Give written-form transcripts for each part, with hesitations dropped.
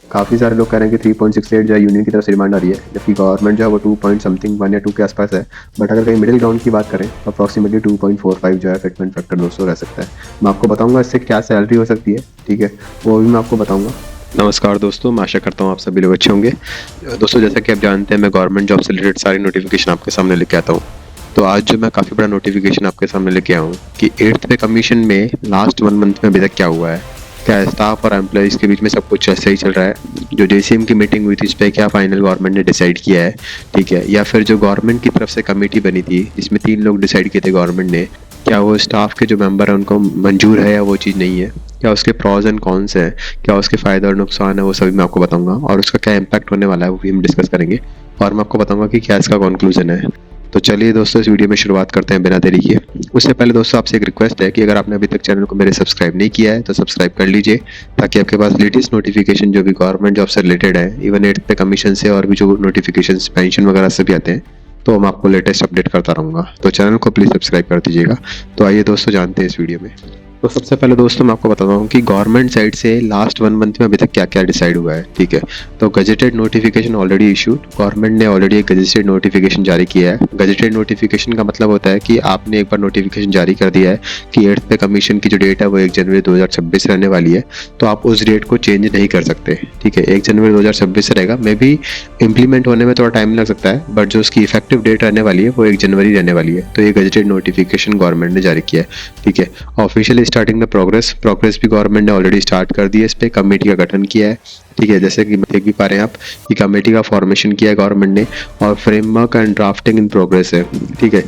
काफ़ी सारे लोग कह रहे हैं कि 3.68 जो है यूनियन की तरफ से डिमांड आ रही है, जबकि गवर्नमेंट जो है वो 2 पॉइंट समथिंग 1 या 2 के आसपास है। बट अगर कहीं मिडिल ग्राउंड की बात करें तो अप्रॉक्सीमेटली 2.45 जो है फिटमेंट फैक्टर दोस्तों रह सकता है। मैं आपको बताऊंगा इससे क्या सैलरी हो सकती है, ठीक है, वो भी मैं आपको बताऊंगा। नमस्कार दोस्तों, मैं आशा करता हूँ आप सभी लोग अच्छे होंगे। दोस्तों जैसा कि आप जानते हैं मैं गवर्नमेंट जॉब से रिलेटेड सारी नोटिफिकेशन आपके सामने लेके आता हूँ। तो आज जो मैं काफ़ी बड़ा नोटिफिकेशन आपके सामने लेके आया हूँ कि 8th पे कमीशन में लास्ट 1 मंथ में अभी तक क्या हुआ है, क्या स्टाफ और एम्प्लॉयज़ के बीच में सब कुछ सही चल रहा है, जो जेसीएम की मीटिंग हुई थी इस पर क्या फाइनल गवर्नमेंट ने डिसाइड किया है, ठीक है, या फिर जो गवर्नमेंट की तरफ से कमेटी बनी थी जिसमें 3 लोग डिसाइड किए थे गवर्नमेंट ने, क्या वो स्टाफ के जो मेंबर हैं उनको मंजूर है या वो चीज़ नहीं है, क्या उसके प्रॉज एंड कॉन्स हैं, क्या उसके फ़ायदे और नुकसान है, वो सभी मैं आपको बताऊंगा और उसका क्या इम्पैक्ट होने वाला है वो भी हम डिस्कस करेंगे और मैं आपको बताऊंगा कि क्या इसका कंक्लूजन है। तो चलिए दोस्तों इस वीडियो में शुरुआत करते हैं बिना देरी किए। उससे पहले दोस्तों आपसे एक रिक्वेस्ट है कि अगर आपने अभी तक चैनल को मेरे सब्सक्राइब नहीं किया है तो सब्सक्राइब कर लीजिए, ताकि आपके पास लेटेस्ट नोटिफिकेशन जो भी गवर्नमेंट जॉब से रिलेटेड है, इवन 8th पे कमीशन से और भी जो नोटिफिकेशन पेंशन वगैरह से भी आते हैं, तो मैं आपको लेटेस्ट अपडेट करता रहूँगा। तो चैनल को प्लीज़ सब्सक्राइब कर दीजिएगा। तो आइए दोस्तों जानते हैं इस वीडियो में। तो सबसे पहले दोस्तों मैं आपको बताता हूँ कि गवर्नमेंट साइड से लास्ट 1 मंथ में अभी तक क्या क्या डिसाइड हुआ है, ठीक है। तो gazetted notification already issued, government ने ऑलरेडी एक गजेटेड नोटिफिकेशन जारी किया है। गजेटेड नोटिफिकेशन का मतलब होता है कि आपने एक बार नोटिफिकेशन जारी कर दिया है कि 8th पे कमीशन की जो डेट है वो 1 जनवरी 2026 रहने वाली है, तो आप उस डेट को चेंज नहीं कर सकते, ठीक है। 1 जनवरी 2026 रहेगा, मे बी इम्प्लीमेंट होने में थोड़ा टाइम लग सकता है, बट जो उसकी इफेक्टिव डेट रहने वाली है वो 1 जनवरी रहने वाली है। तो ये गजेटेड नोटिफिकेशन गवर्नमेंट ने जारी किया है, ठीक है। ऑफिशियली स्टार्टिंग द प्रोग्रेस भी गवर्नमेंट ने ऑलरेडी स्टार्ट कर दी है, इस पर कमेटी का गठन किया है, ठीक है। जैसे कि देख भी पा रहे हैं आप कि कमेटी का फॉर्मेशन किया है गवर्नमेंट ने और framework and drafting in progress है, ठीक है।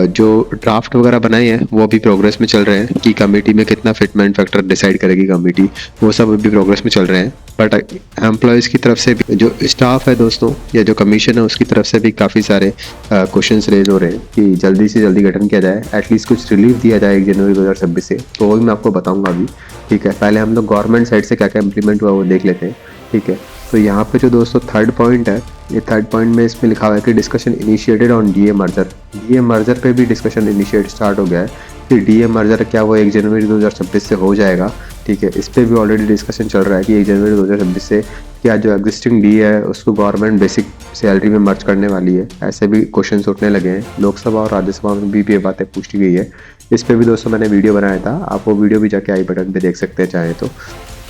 जो ड्राफ्ट वगैरह बनाए हैं वो अभी प्रोग्रेस में चल रहे हैं कि कमेटी में कितना फिटमेंट फैक्टर डिसाइड करेगी कमेटी, वो सब अभी प्रोग्रेस में चल रहे हैं। बट एम्प्लॉयज़ की तरफ से भी जो स्टाफ है दोस्तों या जो कमीशन है उसकी तरफ से भी काफ़ी सारे क्वेश्चंस रेज हो रहे हैं कि जल्दी से जल्दी गठन किया जाए, एटलीस्ट कुछ रिलीफ दिया जाए 1 जनवरी 2026 से। तो वो भी मैं आपको बताऊंगा अभी, ठीक है। पहले हम लोग गवर्नमेंट साइड से क्या क्या इम्प्लीमेंट हुआ वो देख लेते हैं, ठीक है। तो यहाँ पे जो दोस्तों थर्ड पॉइंट है, ये थर्ड पॉइंट में इसमें लिखा हुआ है कि discussion initiated on DA merger. DA merger पे भी डिस्कशन इनिशिएट स्टार्ट हो गया है कि डीए मर्जर क्या वो 1 जनवरी 2026 से हो जाएगा, ठीक है। इस पर भी ऑलरेडी डिस्कशन चल रहा है कि 1 जनवरी 2026 से क्या जो एग्जिस्टिंग डी है उसको गवर्नमेंट बेसिक सैलरी में मर्ज करने वाली है। ऐसे भी क्वेश्चन उठने लगे हैं, लोकसभा और राज्यसभा में भी ये बातें पूछी गई है। इस पर भी दोस्तों मैंने वीडियो बनाया था, आप वो वीडियो भी जाके आई बटन पे देख सकते हैं चाहे तो,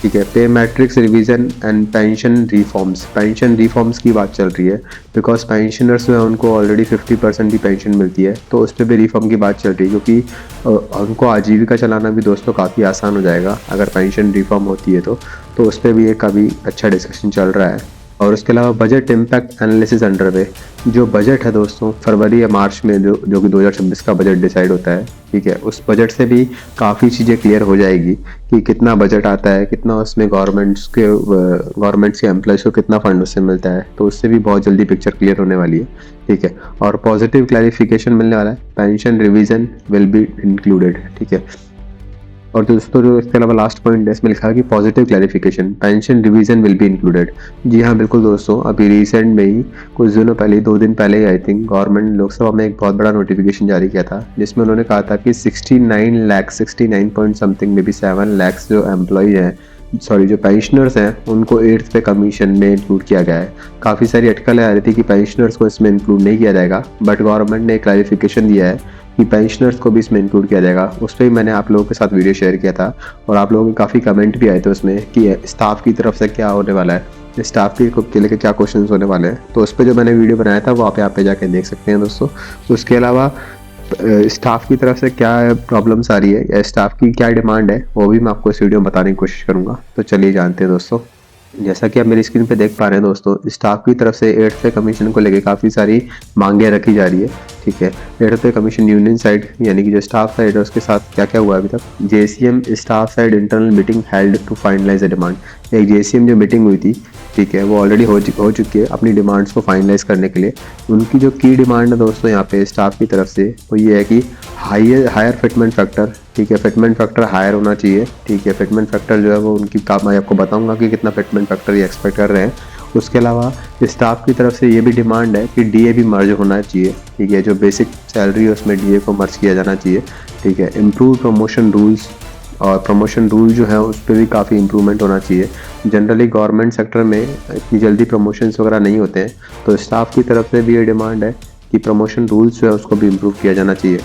ठीक है। पे matrix revision and pension reforms की बात चल रही है, बिकॉज पेंशनर्स जो है उनको ऑलरेडी 50% की पेंशन मिलती है, तो उस पर भी रिफॉर्म की बात चल रही है, क्योंकि उनको आजीविका चलाना भी दोस्तों काफ़ी आसान हो जाएगा अगर पेंशन रिफॉर्म होती है तो उस पर भी एक काफ़ी अच्छा डिस्कशन चल रहा है। और उसके अलावा budget impact analysis under way, जो बजट है दोस्तों फरवरी या मार्च में जो कि 2026 का बजट डिसाइड होता है, ठीक है, उस बजट से भी काफ़ी चीज़ें क्लियर हो जाएगी कि कितना बजट आता है, कितना उसमें गवर्नमेंट्स के एम्प्लॉयज़ को कितना फंड उससे मिलता है, तो उससे भी बहुत जल्दी पिक्चर क्लियर होने वाली है, ठीक है। और पॉजिटिव क्लैरिफिकेशन मिलने वाला है, pension revision will be included, ठीक है। और दोस्तों जो इसके अलावा लास्ट पॉइंट है इसमें लिखा है कि positive clarification pension revision will be included. जी हाँ बिल्कुल दोस्तों, अभी रिसेंट में ही कुछ दिनों पहले, 2 दिन पहले ही आई थिंक, गवर्नमेंट ने लोकसभा में एक बहुत बड़ा नोटिफिकेशन जारी किया था जिसमें उन्होंने कहा था कि 69 lakh 69 point something may be 7 lakh जो एम्प्लॉय हैं, सॉरी जो पेंशनर्स हैं, उनको 8th पे कमीशन में इंक्लूड किया गया है। काफ़ी सारी अटकलें आ रही थी कि पेंशनर्स को इसमें इंक्लूड नहीं किया जाएगा, बट गवर्नमेंट ने क्लैरिफिकेशन दिया है कि पेंशनर्स को भी इसमें इंक्लूड किया जाएगा। उस पर भी मैंने आप लोगों के साथ वीडियो शेयर किया था और आप लोगों के काफ़ी कमेंट भी आए थे उसमें कि स्टाफ की तरफ से क्या होने वाला है, स्टाफ के लेकर क्या क्वेश्चंस होने वाले हैं। तो उस पर जो मैंने वीडियो बनाया था वो आप यहाँ पे जाके देख सकते हैं दोस्तों। उसके अलावा स्टाफ की तरफ से क्या प्रॉब्लम्स आ रही है या स्टाफ की क्या डिमांड है वो भी मैं आपको इस वीडियो में बताने की कोशिश करूँगा। तो चलिए जानते हैं दोस्तों। जैसा कि आप मेरी स्क्रीन पे देख पा रहे हैं दोस्तों, स्टाफ की तरफ से 8th पे कमीशन को लेके काफ़ी सारी मांगे रखी जा रही है, ठीक है। 8th pay commission union side यानी कि जो स्टाफ साइड है उसके साथ क्या क्या हुआ अभी तक। JCM staff side internal meeting held to finalise the demand. एक जेसीएम जो मीटिंग हुई थी, ठीक है, वो ऑलरेडी हो चुकी है अपनी डिमांड्स को फाइनलाइज करने के लिए। उनकी जो की डिमांड है दोस्तों यहाँ पे स्टाफ की तरफ से वो ये है कि हायर फिटमेंट फैक्टर, ठीक है, फिटमेंट फैक्टर हायर होना चाहिए, ठीक है। फिटमेंट फैक्टर जो है वो उनकी काम, मैं आपको बताऊंगा कि कितना फिटमेंट फैक्टर ये एक्सपेक्ट कर रहे हैं। उसके अलावा स्टाफ की तरफ से ये भी डिमांड है कि डीए भी मर्ज होना चाहिए, ठीक है, जो बेसिक सैलरी है उसमें डीए को मर्ज किया जाना चाहिए, ठीक है। इम्प्रूव प्रमोशन रूल्स और प्रमोशन रूल जो है उस पर भी काफ़ी इम्प्रूवमेंट होना चाहिए। जनरली गवर्नमेंट सेक्टर में इतनी जल्दी प्रमोशंस वगैरह नहीं होते हैं, तो स्टाफ की तरफ से भी ये डिमांड है कि प्रमोशन रूल्स जो है उसको भी इम्प्रूव किया जाना चाहिए,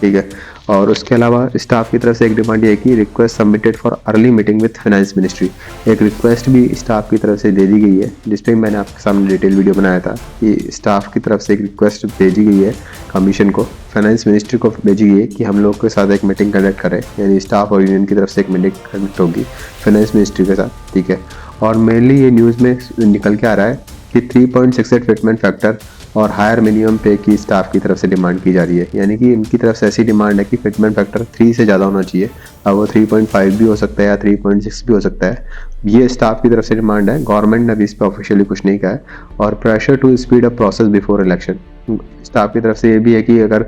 ठीक है। और उसके अलावा स्टाफ की तरफ से एक डिमांड ये है कि request submitted for early meeting with finance ministry. एक रिक्वेस्ट भी स्टाफ की तरफ से दे दी गई है, जिस पर मैंने आपके सामने डिटेल वीडियो बनाया था कि स्टाफ की तरफ से एक रिक्वेस्ट भेजी गई है कमीशन को, फाइनेंस मिनिस्ट्री को भेजी गई है कि हम लोग के साथ एक मीटिंग कंडक्ट करें, यानी स्टाफ और यूनियन की तरफ से एक मीटिंग कंडक्ट होगी फाइनेंस मिनिस्ट्री के साथ, ठीक है। और मेनली ये न्यूज़ में निकल के आ रहा है कि 3.68 फिटमेंट फैक्टर और हायर मिनिमम पे की स्टाफ की तरफ से डिमांड की जा रही है, यानी कि इनकी तरफ से ऐसी डिमांड है कि फिटमेंट फैक्टर 3 से ज़्यादा होना चाहिए। अब वो 3.5 भी हो सकता है या 3.6 भी हो सकता है, ये स्टाफ की तरफ से डिमांड है। गवर्नमेंट ने अभी इस पर ऑफिशियली कुछ नहीं कहा है। और pressure to speed up process before election, staff की तरफ से ये भी है कि अगर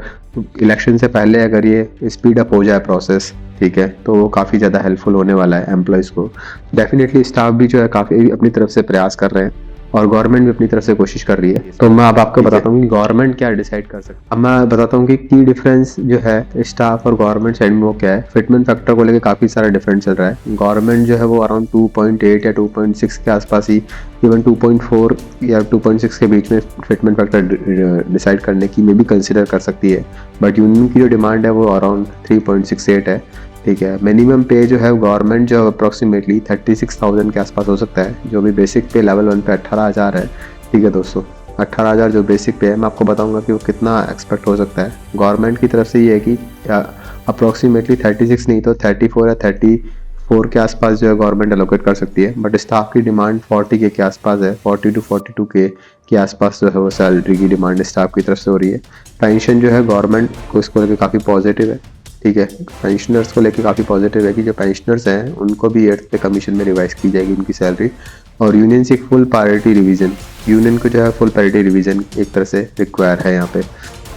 इलेक्शन से पहले अगर ये स्पीड अप हो जाए प्रोसेस, ठीक है, तो वो काफ़ी ज़्यादा हेल्पफुल होने वाला है एम्प्लॉयज़ को। डेफिनेटली स्टाफ भी जो है काफ़ी अपनी तरफ से प्रयास कर रहे हैं और गवर्नमेंट भी अपनी तरफ से कोशिश कर रही है। तो मैं अब आपको बताता हूँ कि गवर्नमेंट क्या डिसाइड कर सकती है। अब मैं बताता हूँ कि की डिफरेंस जो है स्टाफ और गवर्नमेंट साइड में वो क्या है। फिटमेंट फैक्टर को लेकर काफ़ी सारा डिफरेंस चल रहा है। गवर्नमेंट जो है वो अराउंड 2.8 या 2.6 के आसपास ही, इवन 2.4 या 2.6 के बीच में फिटमेंट फैक्टर डिसाइड करने की में भी कंसिडर कर सकती है। बट यूनियन की जो डिमांड है वो अराउंड 3.68 है, ठीक है। मिनिमम पे जो है गवर्नमेंट जो अप्रॉक्सीमेटली 36,000 के आसपास हो सकता है, जो भी बेसिक पे लेवल 1 पे 18,000 है, ठीक है दोस्तों। 18,000 जो बेसिक पे है, मैं आपको बताऊंगा कि वो कितना एक्सपेक्ट हो सकता है। गवर्नमेंट की तरफ से ये है कि अप्रॉक्सीमेटली 36 नहीं तो 34 या 34 के आसपास जो है गवर्नमेंट एलोकेट कर सकती है। बट स्टाफ की डिमांड 40 के आसपास है, 40 to 42 के आसपास जो है वो सैलरी की डिमांड स्टाफ की तरफ से हो रही है। पेंशन जो है गवर्नमेंट को इसको लेकर काफ़ी पॉजिटिव है, ठीक है। पेंशनर्स को लेके काफ़ी पॉजिटिव है कि जो पेंशनर्स हैं उनको भी 8th पे कमीशन में रिवाइज की जाएगी उनकी सैलरी। और यूनियन से फुल पैरिटी रिवीजन, यूनियन को जो है फुल पैरिटी रिवीजन एक तरह से रिक्वायर है यहाँ पे।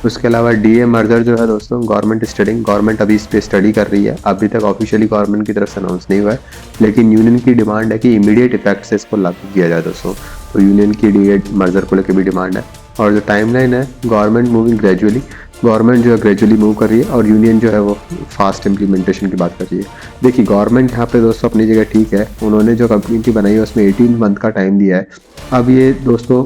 उसके अलावा डीए मर्जर जो है दोस्तों, गवर्नमेंट अभी इस पर स्टडी कर रही है। अभी तक ऑफिशियली गवर्नमेंट की तरफ से अनाउंस नहीं हुआ है, लेकिन यूनियन की डिमांड है कि इमीडिएट इफेक्ट से इसको लागू किया जाए दोस्तों। तो यूनियन की डीए मर्जर को लेकर भी डिमांड है। और जो टाइमलाइन है, गवर्नमेंट मूविंग ग्रेजुअली, गवर्नमेंट जो है ग्रेजुअली मूव कर रही है और यूनियन जो है वो फास्ट इम्प्लीमेंटेशन की बात कर रही है। देखिए गवर्नमेंट यहाँ पे दोस्तों अपनी जगह ठीक है, उन्होंने जो कम्युनिटी बनाई है उसमें 18 मंथ का टाइम दिया है। अब ये दोस्तों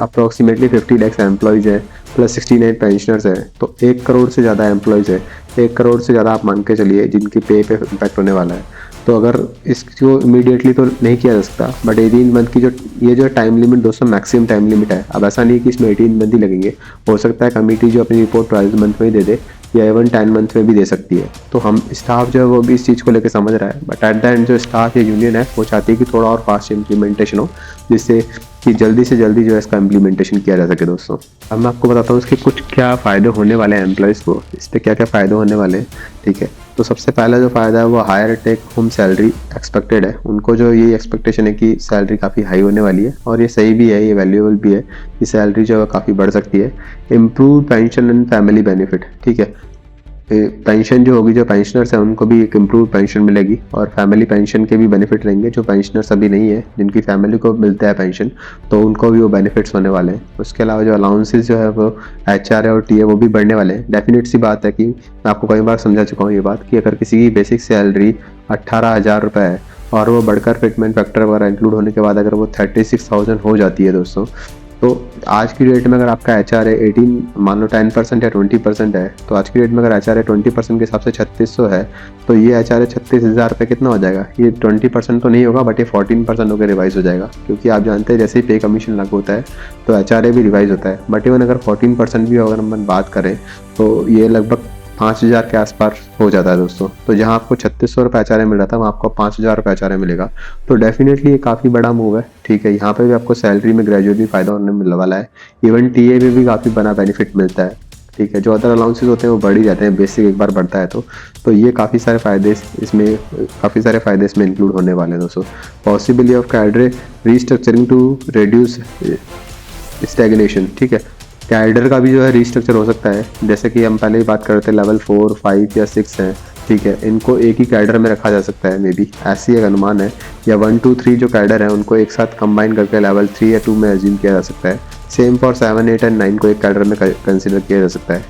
अप्रॉक्सीमेटली 50 लाख एम्प्लॉयज़ है प्लस 69 पेंशनर्स है, तो 1 करोड़ से ज़्यादा एम्प्लॉयज़ है। 1 करोड़ से ज़्यादा आप मान के चलिए जिनकी पे इम्पैक्ट होने वाला है। तो अगर इसको इमीडिएटली तो नहीं किया जा सकता, बट 18 मंथ की जो टाइम लिमिट दोस्तों मैक्सिमम टाइम लिमिट है। अब ऐसा नहीं है कि इसमें 18 मंथ ही लगेंगे, हो सकता है कमेटी जो अपनी रिपोर्ट 12 मंथ में ही दे दे या इवन 10 मंथ में भी दे सकती है। तो हम स्टाफ जो है वो भी इस चीज़ को लेकर समझ रहा है, बट एट द एंड जो स्टाफ या यूनियन है वो चाहती है कि थोड़ा और फास्ट इम्प्लीमेंटेशन हो, जिससे कि जल्दी से जल्दी जो है इसका इम्प्लीमेंटेशन किया जा सके दोस्तों। अब मैं आपको बताता हूँ इसके कुछ क्या फ़ायदे होने वाले हैं एम्प्लॉयज़ को, इस पर क्या क्या फ़ायदे होने वाले हैं, ठीक है। तो सबसे पहला जो फ़ायदा है वो higher take home salary expected है। उनको जो ये एक्सपेक्टेशन है कि सैलरी काफ़ी हाई होने वाली है, और ये सही भी है, ये वैल्यूएबल भी है कि सैलरी जो है काफ़ी बढ़ सकती है। Improve pension and family benefit, ठीक है। पेंशन जो होगी, जो पेंशनर्स हैं उनको भी एक इम्प्रूव पेंशन मिलेगी और फैमिली पेंशन के भी बेनिफिट रहेंगे। जो पेंशनर्स अभी नहीं है, जिनकी फैमिली को मिलता है पेंशन, तो उनको भी वो बेनिफिट्स होने वाले हैं। उसके अलावा जो अलाउंसेस जो है वो HR और TA वो भी बढ़ने वाले हैं। डेफिनेट सी बात है कि मैं आपको कई बार समझा चुका हूँ ये बात कि अगर किसी की बेसिक सैलरी 18,000 रुपये है और वो बढ़कर फिटमेंट फैक्टर वगैरह इंक्लूड होने के बाद अगर वो 36,000 हो जाती है दोस्तों, तो आज की डेट में अगर आपका HR है 18, मान लो 10% या 20% है, तो आज की डेट में अगर HR है 20% के हिसाब से 3600 है, तो ये HR है 36,000 रुपये कितना हो जाएगा। ये 20% तो नहीं होगा, बट ये 14% होकर रिवाइज हो जाएगा, क्योंकि आप जानते हैं जैसे ही पे कमीशन लागू होता है तो HRA भी रिवाइज होता है। बट इवन अगर 14% भी अगर हम बात करें तो ये लगभग 5,000 के आसपास हो जाता है दोस्तों। तो जहां आपको 3600 रुपये HRA मिल रहा था, वहाँ आपको 5,000 रुपये HRA मिलेगा। तो डेफिनेटली ये काफ़ी बड़ा मूव है, ठीक है। यहाँ पे भी आपको सैलरी में ग्रेजुअली फ़ायदा होने मिलने वाला है। इवन TA में भी काफ़ी बड़ा बेनिफिट मिलता है, ठीक है। जो अदर अलाउंसेस होते हैं वो बढ़ ही जाते हैं, बेसिक एक बार बढ़ता है तो ये काफ़ी सारे फ़ायदे इसमें इंक्लूड होने वाले हैं दोस्तों। Possibility of cadre restructuring to reduce stagnation, ठीक है। कैडर का भी जो है रीस्ट्रक्चर हो सकता है, जैसे कि हम पहले ही बात कर रहे थे लेवल 4, 5 या 6 हैं, ठीक है। इनको एक ही कैडर में रखा जा सकता है, मे बी ऐसी एक अनुमान है। या 1, 2, 3 जो कैडर है उनको एक साथ कंबाइन करके लेवल 3 या 2 में एज्यूम किया जा सकता है। सेम फॉर 7, 8 एंड 9 को एक कैडर में कंसिडर किया जा सकता है,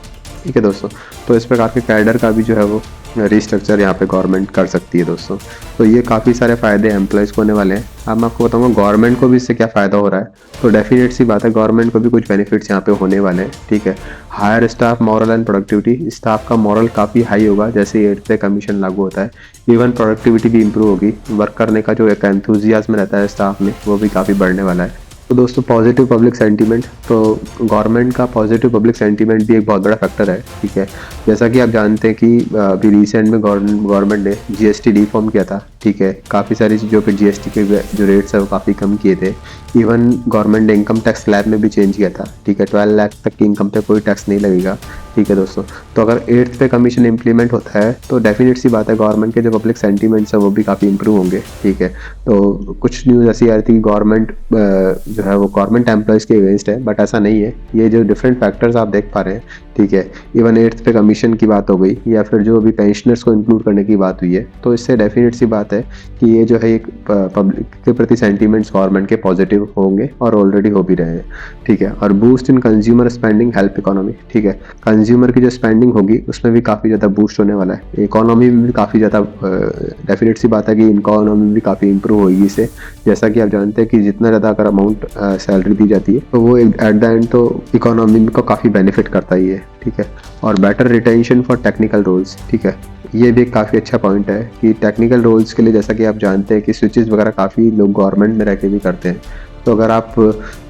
ठीक है दोस्तों। तो इस प्रकार के कैडर का भी जो है वो रिस्ट्रक्चर यहाँ पे गवर्नमेंट कर सकती है दोस्तों। तो ये काफ़ी सारे फ़ायदे एम्प्लॉयज़ को होने वाले हैं। अब मैं आपको बताऊंगा गवर्नमेंट को भी इससे क्या फ़ायदा हो रहा है। तो डेफिनेट सी बात है, गवर्नमेंट को भी कुछ बेनिफिट्स यहाँ पे होने वाले हैं, ठीक है। Higher staff morale and productivity, staff का मॉरल काफ़ी हाई होगा जैसे 8th पे कमीशन लागू होता है। इवन प्रोडक्टिविटी भी इंप्रूव होगी, वर्क करने का जो एक एंथुजियाज्म रहता है स्टाफ में वो भी काफ़ी बढ़ने वाला है। तो दोस्तों पॉजिटिव पब्लिक सेंटीमेंट, तो गवर्नमेंट का पॉजिटिव पब्लिक सेंटीमेंट भी एक बहुत बड़ा फैक्टर है, ठीक है। जैसा कि आप जानते हैं कि अभी रिसेंट में गवर्नमेंट ने जीएसटी रिफॉर्म किया था, ठीक है। काफ़ी सारी चीज़ों पे जीएसटी के जो रेट्स है वो काफ़ी कम किए थे। इवन गवर्नमेंट ने इनकम टैक्स स्लैब में भी चेंज किया था, ठीक है। 12 लाख तक की इनकम पे कोई टैक्स नहीं लगेगा, ठीक है दोस्तों। तो अगर 8th पे कमीशन इम्प्लीमेंट होता है तो डेफिनेट सी बात है गवर्नमेंट के जो पब्लिक सेंटीमेंट्स है वो भी काफ़ी इंप्रूव होंगे, ठीक है। तो कुछ न्यूज़ ऐसी आ रही थी कि गवर्नमेंट जो है वो गवर्नमेंट एम्प्लॉयज़ के अगेंस्ट है, बट ऐसा नहीं है। ये जो डिफरेंट फैक्टर्स आप देख पा रहे हैं, ठीक है। इवन 8th पे कमीशन की बात हो गई या फिर जो अभी पेंशनर्स को इंक्लूड करने की बात हुई है, तो इससे डेफिनेट सी बात है कि ये जो है एक पब्लिक के प्रति सेंटीमेंट्स गवर्नमेंट के पॉजिटिव होंगे और ऑलरेडी हो भी रहे हैं, ठीक है। और boost in consumer spending help economy, ठीक है। कंज्यूमर की जो स्पेंडिंग होगी उसमें भी काफ़ी ज़्यादा बूस्ट होने वाला है। इकोनॉमी में भी काफ़ी ज़्यादा डेफिनेट सी बात है कि इकोनॉमी भी काफ़ी इंप्रूव होगी इससे। जैसा कि आप जानते हैं कि जितना ज़्यादा अगर अमाउंट सैलरी दी जाती है तो वो एट द एंड तो इकोनॉमी को काफ़ी बेनिफिट करता ही है, ठीक है। और better retention for technical roles, ठीक है। ये भी एक काफ़ी अच्छा पॉइंट है कि टेक्निकल रोल्स के लिए जैसा कि आप जानते हैं कि स्विचेस वगैरह काफ़ी लोग गवर्नमेंट में रह के भी करते हैं। तो अगर आप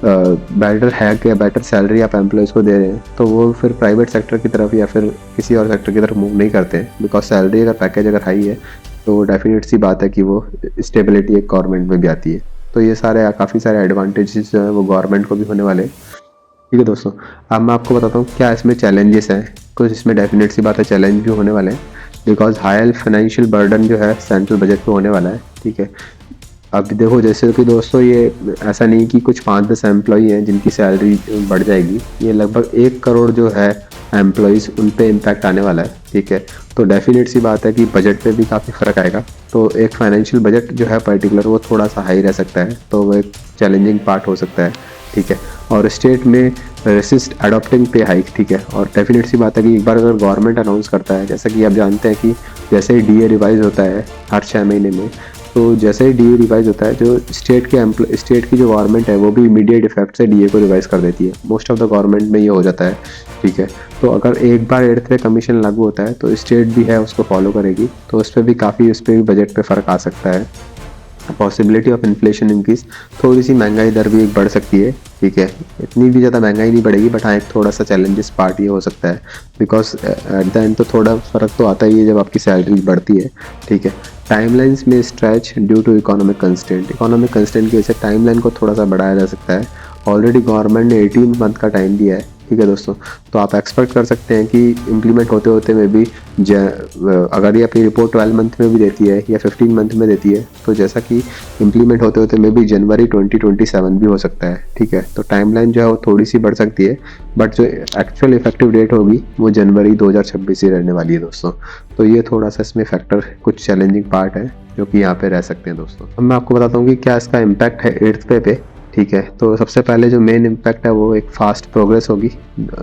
बेटर हैक या बेटर सैलरी आप एम्प्लॉयज़ को दे रहे हैं तो वो फिर प्राइवेट सेक्टर की तरफ या फिर किसी और सेक्टर की तरफ मूव नहीं करते हैं, बिकॉज सैलरी अगर पैकेज अगर हाई है तो डेफिनेट सी बात है कि वो स्टेबिलिटी एक गवर्नमेंट में भी आती है। तो ये सारे काफ़ी सारे एडवांटेजेस जो है वो गवर्नमेंट को भी होने वाले हैं, ठीक है दोस्तों। अब मैं आपको बताता हूँ क्या इसमें चैलेंजेस हैं। कुछ इसमें डेफिनेट सी बात है चैलेंज भी होने वाले हैं, बिकॉज हाई फाइनेंशियल बर्डन जो है सेंट्रल बजट पे होने वाला है, ठीक है। अब देखो जैसे कि दोस्तों ये ऐसा नहीं कि कुछ 5-10 एम्प्लॉई हैं जिनकी सैलरी बढ़ जाएगी, ये लगभग 1 करोड़ जो है एम्प्लॉयज़ उन पे इम्पैक्ट आने वाला है, ठीक है। तो डेफिनेट सी बात है कि बजट पे भी काफ़ी फ़र्क आएगा। तो एक फाइनेंशियल बजट जो है पर्टिकुलर वो थोड़ा सा हाई रह सकता है, तो वो एक चैलेंजिंग पार्ट हो सकता है, ठीक है। और स्टेट में रेसिस्ट अडॉप्टिंग पे हाइक, ठीक है। और डेफिनेट सी बात है कि एक बार अगर गवर्नमेंट अनाउंस करता है, जैसा कि आप जानते हैं कि जैसे ही डीए रिवाइज होता है हर 6 महीने में, तो जैसे ही डीए रिवाइज होता है जो स्टेट की जो गवर्नमेंट है वो भी इमीडिएट इफेक्ट से डीए को रिवाइज कर देती है। मोस्ट ऑफ द गवर्नमेंट में ये हो जाता है, ठीक है। तो अगर एक बार 8th पे कमीशन लागू होता है तो स्टेट भी है उसको फॉलो करेगी, तो उस पर भी काफ़ी उस पर भी बजट पे फ़र्क आ सकता है। पॉसिबिलिटी ऑफ इन्फ्लेशन इंक्रीज, थोड़ी सी महंगाई दर भी एक बढ़ सकती है, ठीक है। इतनी भी ज़्यादा महंगाई नहीं बढ़ेगी, बट हाँ एक थोड़ा सा चैलेंजेस पार्ट ये हो सकता है, बिकॉज एट द एंड तो थोड़ा फ़र्क तो आता ही है जब आपकी सैलरी बढ़ती है, ठीक है। टाइमलाइंस में stretch due to economic constant की वजह से टाइमलाइन को थोड़ा सा बढ़ाया जा सकता है। ऑलरेडी गवर्नमेंट ने 18 मंथ का टाइम दिया है, ठीक है दोस्तों। तो आप एक्सपेक्ट कर सकते हैं कि इम्प्लीमेंट होते होते में भी अगर ये अपनी रिपोर्ट 12 मंथ में भी देती है या 15 मंथ में देती है, तो जैसा कि इम्प्लीमेंट होते होते में भी जनवरी 2027 भी हो सकता है, ठीक है। तो टाइमलाइन जो है वो थोड़ी सी बढ़ सकती है, बट जो एक्चुअल इफेक्टिव डेट होगी वो जनवरी 2026 ही रहने वाली है दोस्तों। तो ये थोड़ा सा इसमें फैक्टर कुछ चैलेंजिंग पार्ट है जो कि यहाँ पे रह सकते हैं दोस्तों। अब मैं आपको बताता हूँ कि क्या इसका इम्पैक्ट है 8th पे, ठीक है। तो सबसे पहले जो मेन इम्पैक्ट है वो एक फास्ट प्रोग्रेस होगी।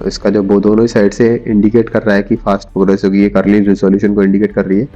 इसका जो वो दोनों ही साइड से इंडिकेट कर रहा है कि फास्ट प्रोग्रेस होगी, एक अर्ली रिजोल्यूशन को इंडिकेट कर रही है।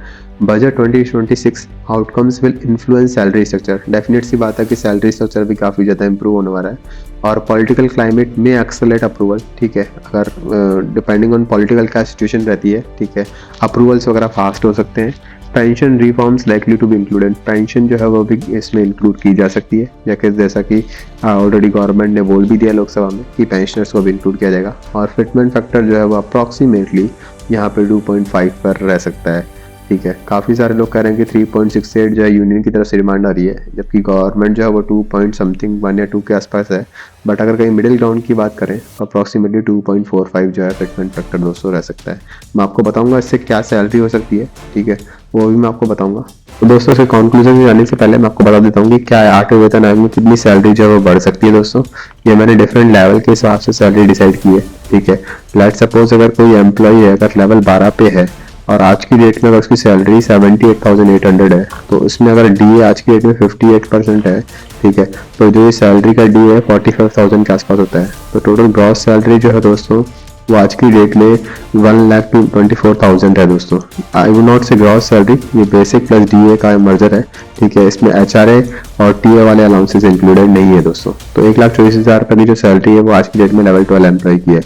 Budget 2026 outcomes will influence salary structure, definitely बात है कि सैलरी स्ट्रक्चर भी काफ़ी ज़्यादा इंप्रूव होने वाला है। और पॉलिटिकल क्लाइमेट में एक्सेलरेट अप्रूवल, ठीक है। अगर डिपेंडिंग ऑन पॉलिटिकल क्या सिचुएशन रहती है, ठीक है, अप्रूवल्स वगैरह फास्ट हो सकते हैं। Pension reforms likely to be included, pension जो है वो भी इसमें इंक्लूड की जा सकती है, जैसा कि ऑलरेडी गवर्नमेंट ने बोल भी दिया लोकसभा में कि पेंशनर्स को भी इंक्लूड किया जाएगा। और फिटमेंट फैक्टर जो है वो अप्रॉक्सीमेटली यहाँ पे 2.5 पर रह सकता है, ठीक है। काफ़ी सारे लोग कह रहे हैं कि 3.68 जो है यूनियन की तरफ से डिमांड आ रही है, जबकि गवर्नमेंट जो है वो 2 पॉइंट समथिंग 1 या 2 के आसपास है। बट अगर कहीं मिडिल ग्राउंड की बात करें तो अप्रॉक्सीमेटली 2.45 जो है फिटमेंट फैक्टर दोस्तों रह सकता है। मैं आपको बताऊंगा इससे क्या सैलरी हो सकती है, ठीक है, वो भी मैं आपको बताऊंगा। तो दोस्तों से कंक्लूजन में जाने से पहले मैं आपको बता देता हूँ कि क्या 8वें वेतन आयोग में कितनी सैलरी जो है वो बढ़ सकती है दोस्तों। ये मैंने डिफरेंट लेवल के हिसाब से सैलरी डिसाइड की है, ठीक है। लेट्स सपोज अगर कोई एम्प्लॉई है अगर लेवल 12 पे है और आज की डेट में अगर उसकी सैलरी 78,800 है, तो इसमें अगर डी आज की डेट में 58% है, ठीक है, तो जो ये सैलरी का डी है 45,000 के आसपास होता है। तो टोटल ग्रॉस सैलरी जो है दोस्तों वो आज की डेट में 1,24,000 है दोस्तों। आई वुड नॉट से ग्रॉस सैलरी, ये बेसिक प्लस डीए का मर्जर है, ठीक है। इसमें एचआरए और टीए वाले अलाउंसेस इंक्लूडेड नहीं है दोस्तों। तो 1,24,000 रुपये की जो सैलरी है वो आज की डेट में लेवल 12 एम्प्लॉय की है।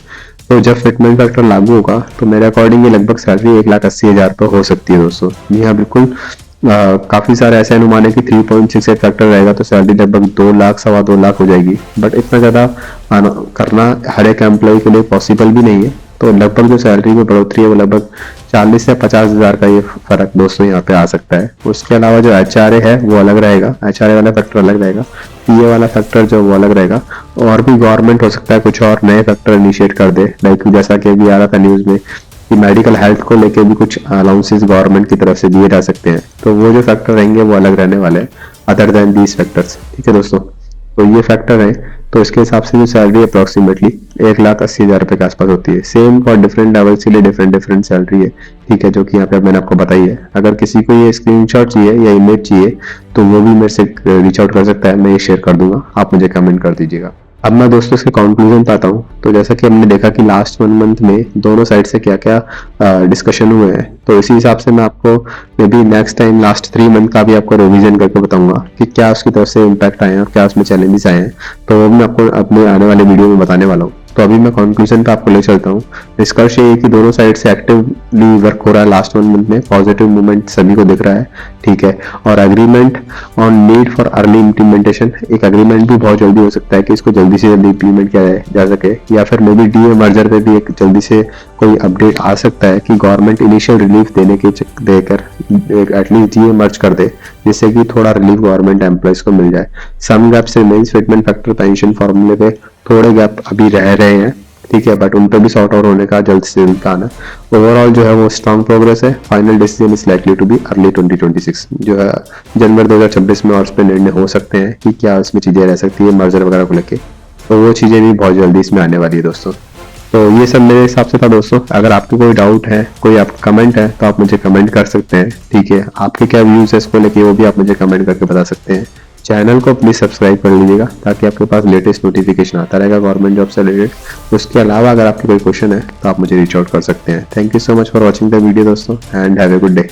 तो जब फिटमेंट फैक्टर लागू होगा तो मेरे अकॉर्डिंग ये लगभग सैलरी 1,80,000 रुपये हो सकती है दोस्तों। जी हाँ बिल्कुल, काफ़ी सारे ऐसे अनुमान है कि 3.68 फैक्टर रहेगा तो सैलरी लगभग 2 लाख 2.25 लाख हो जाएगी। बट इतना ज़्यादा करना हर एक एम्प्लॉय के लिए पॉसिबल भी नहीं है। तो लगभग जो सैलरी में बढ़ोतरी है वो लगभग 40 से 50,000 का ये फर्क दोस्तों यहाँ पे आ सकता है। उसके अलावा जो एचआरए है वो अलग रहेगा, एचआरए वाला फैक्टर अलग रहेगा, पीए वाला फैक्टर जो वो अलग रहेगा। और भी गवर्नमेंट हो सकता है कुछ और नए फैक्टर इनिशिएट कर दे, लाइक जैसा कि अभी आ रहा था न्यूज़ में कि मेडिकल हेल्थ को लेके भी कुछ अलाउंसेस गवर्नमेंट की तरफ से दिए जा सकते हैं। तो वो जो फैक्टर रहेंगे वो अलग रहने वाले हैं अदर देन दीज फैक्टर्स, ठीक है दोस्तों। तो ये फैक्टर है, तो इसके हिसाब से जो सैलरी अप्रॉक्सीमेटली 1,80,000 रुपये के आसपास होती है। सेम फॉर डिफरेंट लेवल्स के लिए डिफरेंट सैलरी है, ठीक है, जो कि यहाँ पे मैंने आपको बताई है। अगर किसी को ये स्क्रीनशॉट चाहिए या इमेज चाहिए तो वो भी मेरे से रीच आउट कर सकता है, मैं ये शेयर कर दूंगा, आप मुझे कमेंट कर दीजिएगा। अब मैं दोस्तों इसके कंक्लूजन पे आता हूँ। तो जैसा कि हमने देखा कि लास्ट 1 मंथ में दोनों साइड से क्या क्या डिस्कशन हुए हैं, तो इसी हिसाब से मैं आपको may be next time last 3 month का भी आपको रिवीजन करके बताऊंगा कि क्या उसकी तरफ से इम्पैक्ट आए हैं और क्या उसमें चैलेंजेस आए हैं। तो वो मैं आपको अपने आने वाले वीडियो में बताने वाला हूँ। तो अभी मैं कंक्लूजन पे आपको ले चलता हूँ। निष्कर्ष ये है कि दोनों साइड से एक्टिवली वर्क हो रहा है लास्ट 1 मंथ में, पॉजिटिव मूवमेंट सभी को दिख रहा है, ठीक है। और agreement on need for early implementation, एक एग्रीमेंट भी बहुत जल्दी हो सकता है कि इसको जल्दी से जल्दी इम्प्लीमेंट किया जा सके, या फिर मे बी डीए मर्जर पे भी एक जल्दी से कोई अपडेट आ सकता है कि गवर्नमेंट इनिशियल रिलीफ देने के देकर एटलीस्ट डीए मर्ज कर दे, जिससे कि थोड़ा रिलीफ गवर्नमेंट एम्प्लॉयज को मिल जाए। Some gaps remains, fitment factor pension फॉर्मूले पे थोड़े गैप अभी रह रहे हैं, ठीक है, बट उन पे भी सॉर्ट आउट होने का जल्द से जल्द प्लान है। ओवरऑल जो है वो स्ट्रॉन्ग प्रोग्रेस है। Final decision is likely to be early 2026, जो है जनवरी 2026 में, और उस पर निर्णय हो सकते हैं कि क्या इसमें चीजें रह सकती है मर्जर वगैरह को लेके। तो वो चीजें भी बहुत जल्दी इसमें आने वाली है दोस्तों। तो ये सब मेरे हिसाब से था दोस्तों। अगर आपको कोई डाउट है, कोई आप कमेंट है, तो आप मुझे कमेंट कर सकते हैं, ठीक है। आपके क्या व्यूज है इसको लेके वो भी आप मुझे कमेंट करके बता सकते हैं। चैनल को प्लीज सब्सक्राइब कर लीजिएगा ताकि आपके पास लेटेस्ट नोटिफिकेशन आता रहेगा गवर्नमेंट जॉब से रिलेटेड। उसके अलावा अगर आपके कोई क्वेश्चन है तो आप मुझे रीच आउट कर सकते हैं। Thank you so much for watching the video दोस्तों, and have a good day.